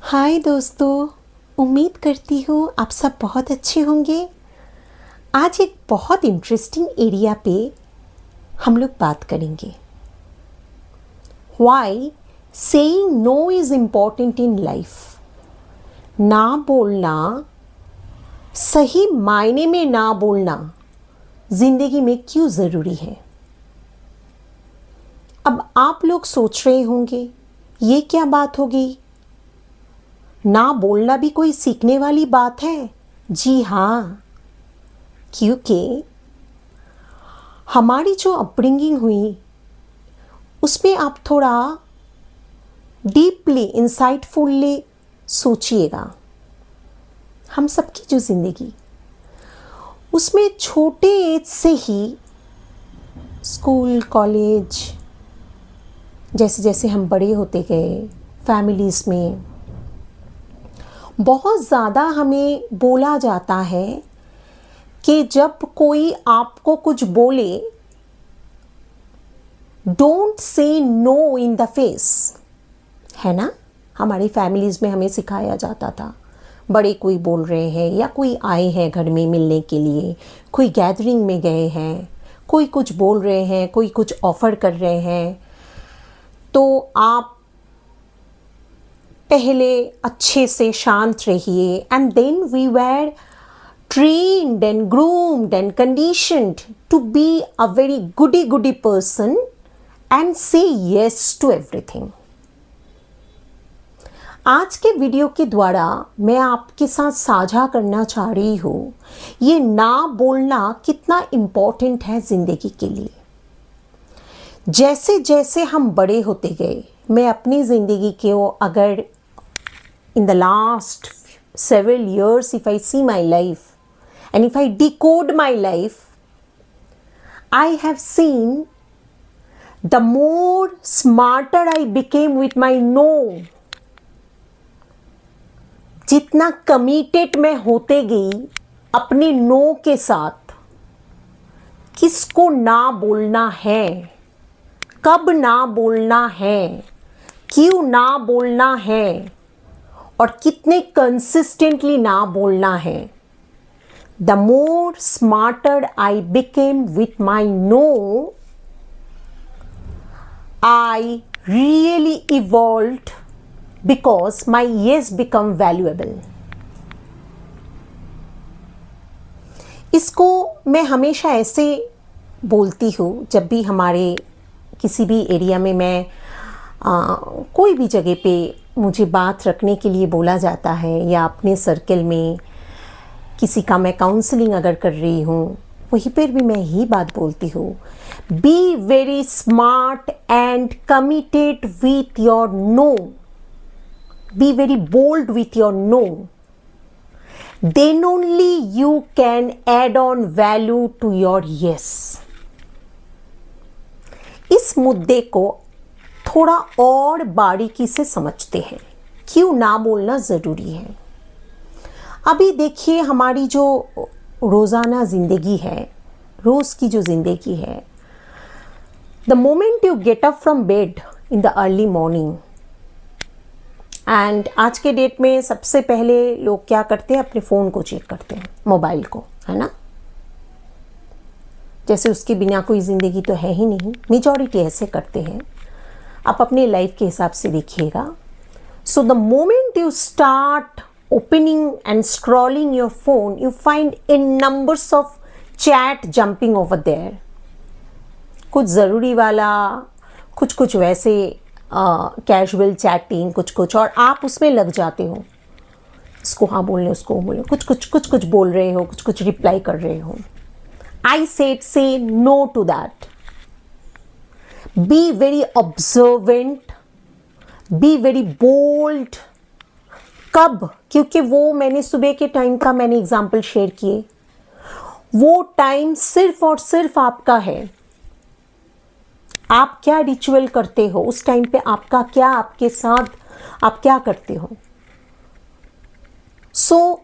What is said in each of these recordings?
हाय दोस्तों, उम्मीद करती हूँ आप सब बहुत अच्छे होंगे। आज एक बहुत इंटरेस्टिंग एरिया पे हम लोग बात करेंगे। Why saying no is important in life? ना बोलना, सही मायने में ना बोलना जिंदगी में क्यों ज़रूरी है। अब आप लोग सोच रहे होंगे ये क्या बात हो गई, ना बोलना भी कोई सीखने वाली बात है। जी हाँ, क्योंकि हमारी जो अपब्रिंगिंग हुई उसमें आप थोड़ा डीपली इंसाइटफुल्ली सोचिएगा। हम सबकी जो ज़िंदगी उसमें छोटे एज से ही स्कूल कॉलेज जैसे जैसे हम बड़े होते गए, फैमिलीज़ में बहुत ज़्यादा हमें बोला जाता है कि जब कोई आपको कुछ बोले, don't say no in the face, है ना। हमारी फैमिलीज़ में हमें सिखाया जाता था। बड़े कोई बोल रहे हैं या कोई आए हैं घर में मिलने के लिए, कोई गैदरिंग में गए हैं, कोई कुछ बोल रहे हैं, कोई कुछ ऑफ़र कर रहे हैं, तो आप पहले अच्छे से शांत रहिए। And then we were trained and groomed and conditioned to be a very goody person and say yes to everything. आज के वीडियो के द्वारा मैं आपके साथ साझा करना चाह रही हूँ ये ना बोलना कितना इम्पोर्टेंट है ज़िंदगी के लिए। जैसे जैसे हम बड़े होते गए, मैं अपनी ज़िंदगी को अगर in the last several years if I see my life and if I decode my life, I have seen the more smarter I became with my no. जितना कमिटेड मैं होते गई अपने नो के साथ, किसको ना बोलना है, कब ना बोलना है, क्यों ना बोलना है और कितने कंसिस्टेंटली ना बोलना है, the more smarter I became with my no, I really evolved because my yes become valuable. इसको मैं हमेशा ऐसे बोलती हूँ जब भी हमारे किसी भी एरिया में मैं कोई भी जगह पे मुझे बात रखने के लिए बोला जाता है या अपने सर्कल में किसी का मैं काउंसलिंग अगर कर रही हूँ, वहीं पर भी मैं यही बात बोलती हूँ, be very smart and committed with your no, be very bold with your no, then only you can add on value to your yes. इस मुद्दे को थोड़ा और बारीकी से समझते हैं, क्यों ना बोलना ज़रूरी है। अभी देखिए हमारी जो रोज़ाना ज़िंदगी है, रोज़ की जो ज़िंदगी है, the moment you get up from bed in the early morning, and आज के डेट में सबसे पहले लोग क्या करते हैं, अपने फ़ोन को चेक करते हैं, मोबाइल को, है ना। जैसे उसके बिना कोई ज़िंदगी तो है ही नहीं, मेजॉरिटी ऐसे करते हैं। आप अपने लाइफ के हिसाब से देखिएगा। So the moment you start opening and scrolling your phone, you find in numbers of chat jumping over there, कुछ ज़रूरी वाला, कुछ कुछ वैसे कैजुअल चैटिंग, कुछ कुछ, और आप उसमें लग जाते हो, इसको हाँ बोलने उसको बोलने, कुछ कुछ बोल रहे हो, कुछ कुछ रिप्लाई कर रहे हो। I said say no to that. Be very observant, be very bold. कब? क्योंकि वो मैंने सुबह के टाइम का मैंने एग्जाम्पल शेयर किए, वो टाइम सिर्फ और सिर्फ आपका है। आप क्या रिचुअल करते हो उस टाइम पे, आपका क्या, आपके साथ आप क्या करते हो। सो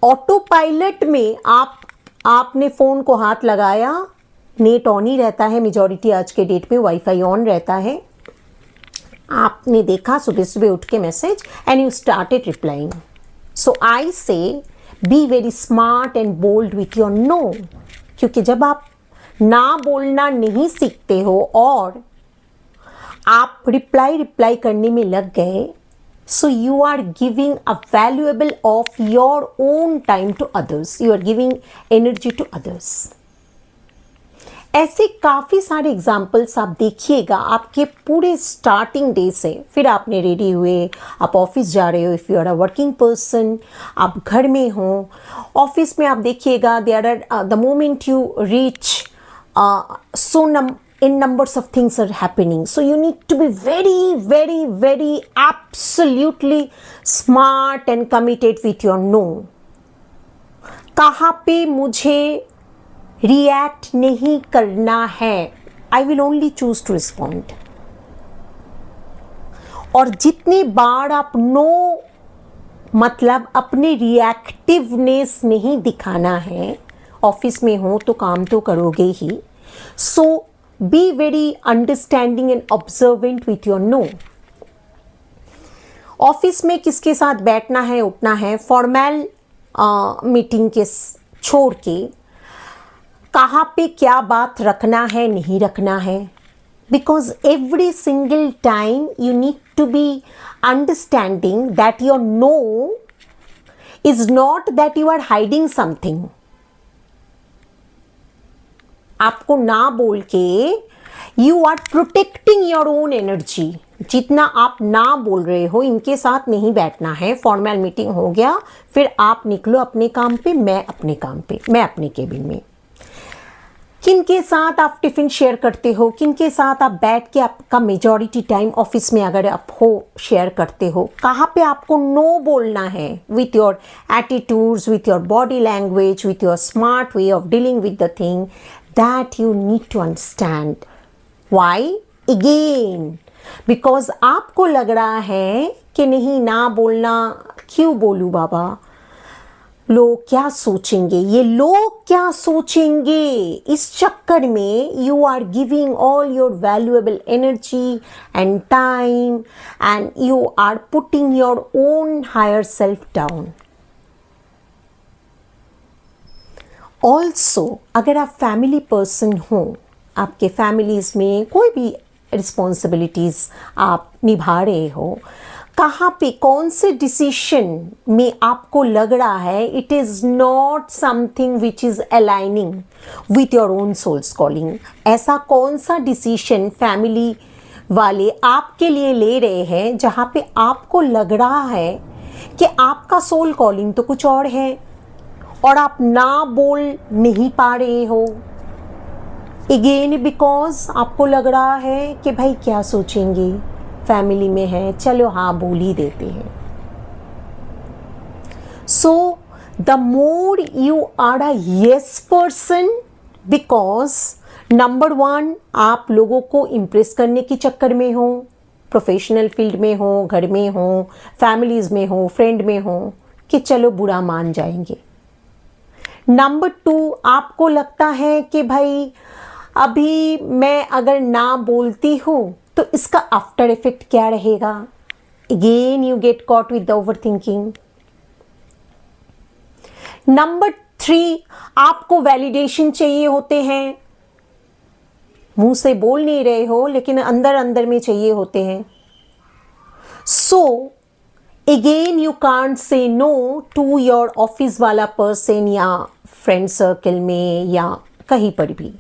ऑटो पायलट में आपने फ़ोन को हाथ लगाया, नेट ऑन ही रहता है, मेजॉरिटी आज के डेट पे वाईफाई ऑन रहता है, आपने देखा सुबह सुबह उठ के message and you started replying. So I say be very smart and bold with your no. क्योंकि जब आप ना बोलना नहीं सीखते हो और आप रिप्लाई करने में लग गए, so you are giving a valuable of your own time to others. You are giving energy to others. ऐसे काफ़ी सारे एग्जाम्पल्स आप देखिएगा आपके पूरे स्टार्टिंग डे से. फिर आपने रेडी हुए, आप ऑफिस जा रहे हो, if you are a working person, आप घर में हो, ऑफिस में आप देखिएगा there are the moment you reach in numbers of things are happening, so you need to be very absolutely smart and committed with your no. कहाँ पे मुझे रिएक्ट नहीं करना है, I will only choose to respond. और जितनी बार आप no मतलब अपने रिएक्टिवनेस नहीं दिखाना है, ऑफिस में हो तो काम तो करोगे ही. सो be very understanding and observant with your no. Office में किसके साथ बैठना है, उठना है, फॉर्मल मीटिंग के छोड़ के कहाँ पे क्या बात रखना है, नहीं रखना है. Because every single time you need to be understanding that your no is not that you are hiding something. आपको ना बोल के you are protecting your own energy. जितना आप ना बोल रहे हो, इनके साथ नहीं बैठना है, फॉर्मल मीटिंग हो गया, फिर आप निकलो अपने काम पे, मैं अपने काम पे, मैं अपने केबिन में. किन के साथ आप टिफिन शेयर करते हो, किन के साथ आप बैठ के आपका मेजॉरिटी टाइम ऑफिस में अगर आप हो शेयर करते हो, कहाँ पे आपको नो बोलना है with your attitudes, with your body language, with your smart way of dealing with the thing. That you need to understand. Why? Again, because आपको लग रहा है कि नहीं ना बोलना, क्यों बोलूँ बाबा, लोग क्या सोचेंगे, ये लोग क्या सोचेंगे, इस चक्कर में you are giving all your valuable energy and time and you are putting your own higher self down. Also अगर आप फैमिली पर्सन हो, आपके फैमिलीज़ में कोई भी रिस्पॉन्सिबिलिटीज़ आप निभा रहे हो, कहाँ पे कौन से डिसीशन में आपको लग रहा है it is not something which is aligning with your own soul's calling. ऐसा कौन सा डिसीशन फैमिली वाले आपके लिए ले रहे हैं जहाँ पे आपको लग रहा है कि आपका सोल कॉलिंग तो कुछ और है और आप ना बोल नहीं पा रहे हो. अगेन बिकॉज आपको लग रहा है कि भाई क्या सोचेंगे, फैमिली में है, चलो हाँ बोल ही देते हैं. So the more you are a yes person, because number 1 आप लोगों को इम्प्रेस करने के चक्कर में हो, प्रोफेशनल फील्ड में हो, घर में हो, फैमिलीज में हो, फ्रेंड में हो, कि चलो बुरा मान जाएंगे. नंबर 2 आपको लगता है कि भाई अभी मैं अगर ना बोलती हूँ तो इसका आफ्टर इफेक्ट क्या रहेगा. Again you get caught with the over thinking. Number 3 आपको वैलिडेशन चाहिए होते हैं, मुंह से बोल नहीं रहे हो लेकिन अंदर अंदर में चाहिए होते हैं. So again you can't say no to your office वाला पर्सन या फ्रेंड सर्कल में या कहीं पर भी,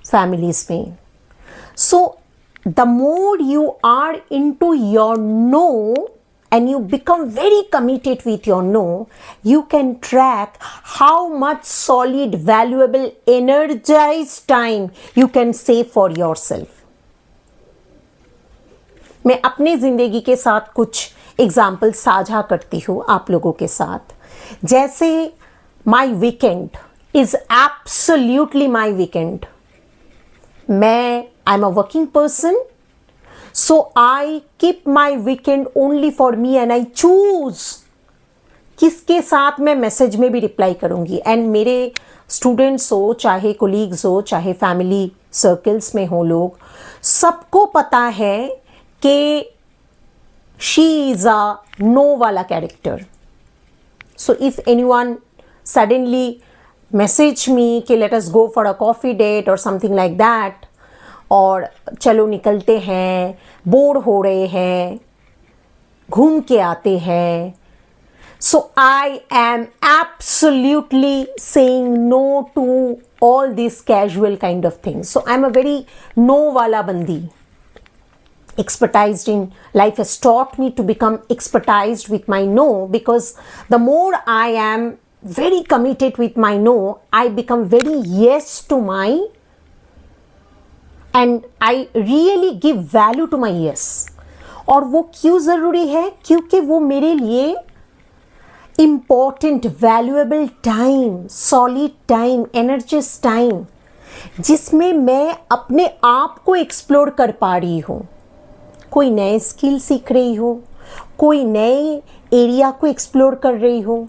फैमिलीज में. So the more you are into your no and you become very committed with your no, you can track how much solid, valuable, energized time you can save for yourself. मैं अपने ज़िंदगी के साथ कुछ example साझा करती हूँ आप लोगों के साथ. जैसे my weekend is absolutely my weekend. I am a working person, so I keep my weekend only for me and I choose किसके साथ मैं मैसेज में भी रिप्लाई करूँगी. एंड मेरे स्टूडेंट्स हो, चाहे कोलीग्स हो, चाहे फैमिली सर्कल्स में हो लोग, सबको पता है कि शी इज अ नो वाला character. So if anyone suddenly message me कि let us go for a coffee date or something like that, और चलो निकलते हैं, बोर हो रहे हैं, घूम के आते हैं, so I am absolutely saying no to all these casual kind of things. So I'm a very no wala bandi. Expertised in life has taught me to become expertised with my no, because the more I am very committed with my no, I become very yes to my, and I really give value to my yes. और वो क्यों ज़रूरी है? क्योंकि वो मेरे लिए important, valuable time, solid time, energized time, जिसमें मैं अपने आप को एक्सप्लोर कर पा रही हूँ. कोई नए स्किल सीख रही हो, कोई नए एरिया को एक्सप्लोर कर रही हो,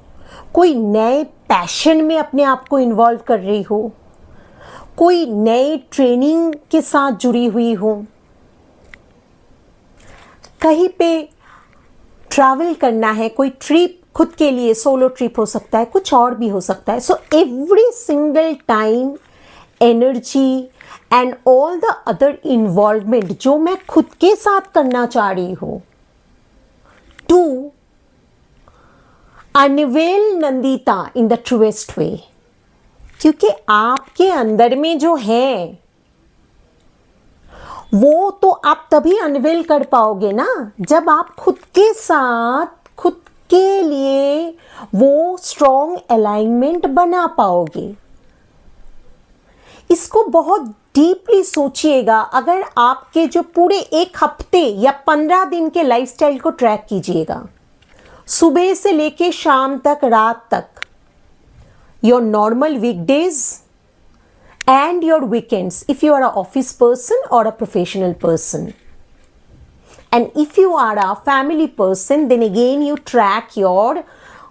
कोई नए पैशन में अपने आप को इन्वॉल्व कर रही हो, कोई नए ट्रेनिंग के साथ जुड़ी हुई हो, कहीं पे ट्रैवल करना है, कोई ट्रिप खुद के लिए सोलो ट्रिप हो सकता है, कुछ और भी हो सकता है. So every single time energy and all the other involvement जो मैं खुद के साथ करना चाह रही हूं, to unveil Nandita in the truest way. क्योंकि आपके अंदर में जो है वो तो आप तभी अनवेल कर पाओगे ना, जब आप खुद के साथ खुद के लिए वो स्ट्रॉन्ग अलाइनमेंट बना पाओगे. इसको बहुत डीपली सोचिएगा. अगर आपके जो पूरे एक हफ्ते या 15 दिन के लाइफस्टाइल को ट्रैक कीजिएगा, सुबह से लेके शाम तक, रात तक, your normal weekdays and your weekends, if you are an office person or a professional person, and if you are a family person, then again you track your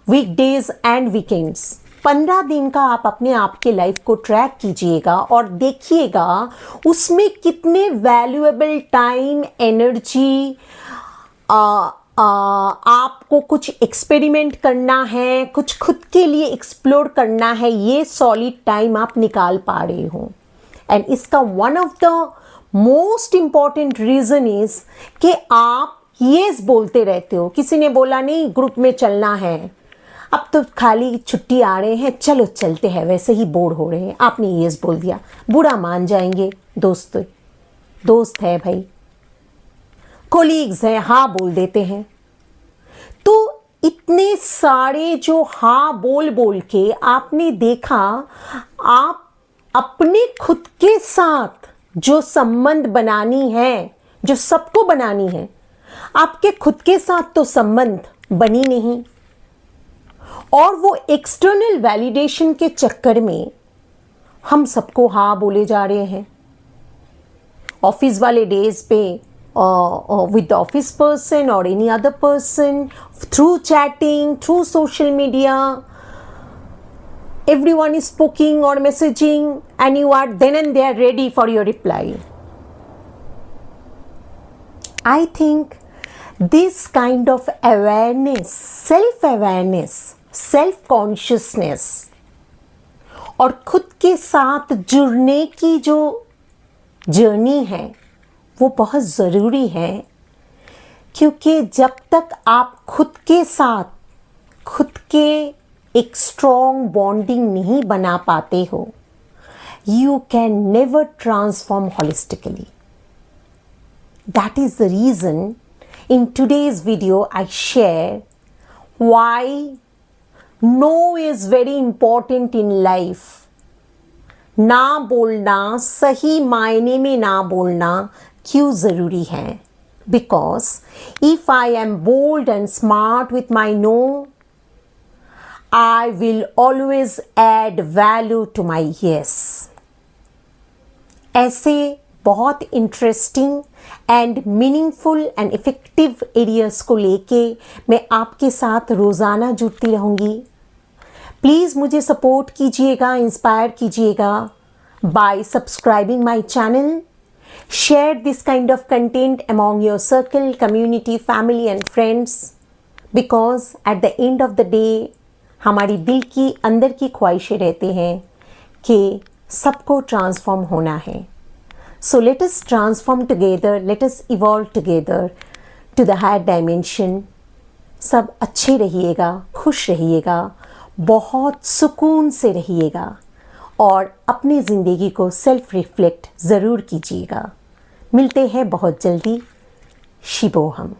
weekdays and weekends. 15 दिन का आप अपने आप के life को track कीजिएगा और देखिएगा उसमें कितने वैल्यूएबल टाइम, एनर्जी, आपको कुछ एक्सपेरिमेंट करना है, कुछ खुद के लिए एक्सप्लोर करना है, ये सॉलिड टाइम आप निकाल पा रहे हो. एंड इसका one of the most important reason is कि आप येस बोलते रहते हो. किसी ने बोला नहीं ग्रुप में चलना है, अब तो खाली छुट्टी आ रहे हैं, चलो चलते हैं, वैसे ही बोर हो रहे हैं, आपने येस बोल दिया, बुरा मान जाएंगे. दोस्त है भाई, कोलीग्स हैं, हाँ बोल देते हैं. तो इतने सारे जो हाँ बोल बोल के आपने देखा, आप अपने खुद के साथ जो संबंध बनानी है, जो सबको बनानी है, आपके खुद के साथ तो संबंध बनी नहीं. और वो एक्सटर्नल वैलिडेशन के चक्कर में हम सबको हाँ बोले जा रहे हैं. ऑफिस वाले डेज पे with the office person or any other person, through chatting, through social media, everyone is poking or messaging, and you are then and there ready for your reply. I think this kind of awareness, self-awareness, self-consciousness और खुद के साथ जुड़ने की जो journey है वो बहुत ज़रूरी है. क्योंकि जब तक आप खुद के साथ खुद के एक स्ट्रॉन्ग बॉन्डिंग नहीं बना पाते हो, you can never transform holistically. That is the reason in today's video I share why no is very important in life. ना बोलना, सही मायने में ना बोलना क्यों ज़रूरी है? Because if I am bold and smart with my no, I will always add value to my yes. ऐसे बहुत interesting and meaningful and effective areas को लेके मैं आपके साथ रोज़ाना जुड़ती रहूँगी. प्लीज़ मुझे सपोर्ट कीजिएगा, इंस्पायर कीजिएगा. by subscribing my channel. Share this kind of content among your circle, community, family and friends, because at the end of the day हमारी दिल की अंदर की ख्वाहिशें रहती हैं कि सबको ट्रांसफॉर्म होना है. So let us transform together, let us evolve together to the higher dimension. सब अच्छे रहिएगा, खुश रहिएगा, बहुत सुकून से रहिएगा और अपनी ज़िंदगी को सेल्फ रिफ्लेक्ट ज़रूर कीजिएगा. मिलते हैं बहुत जल्दी. शिवोहम.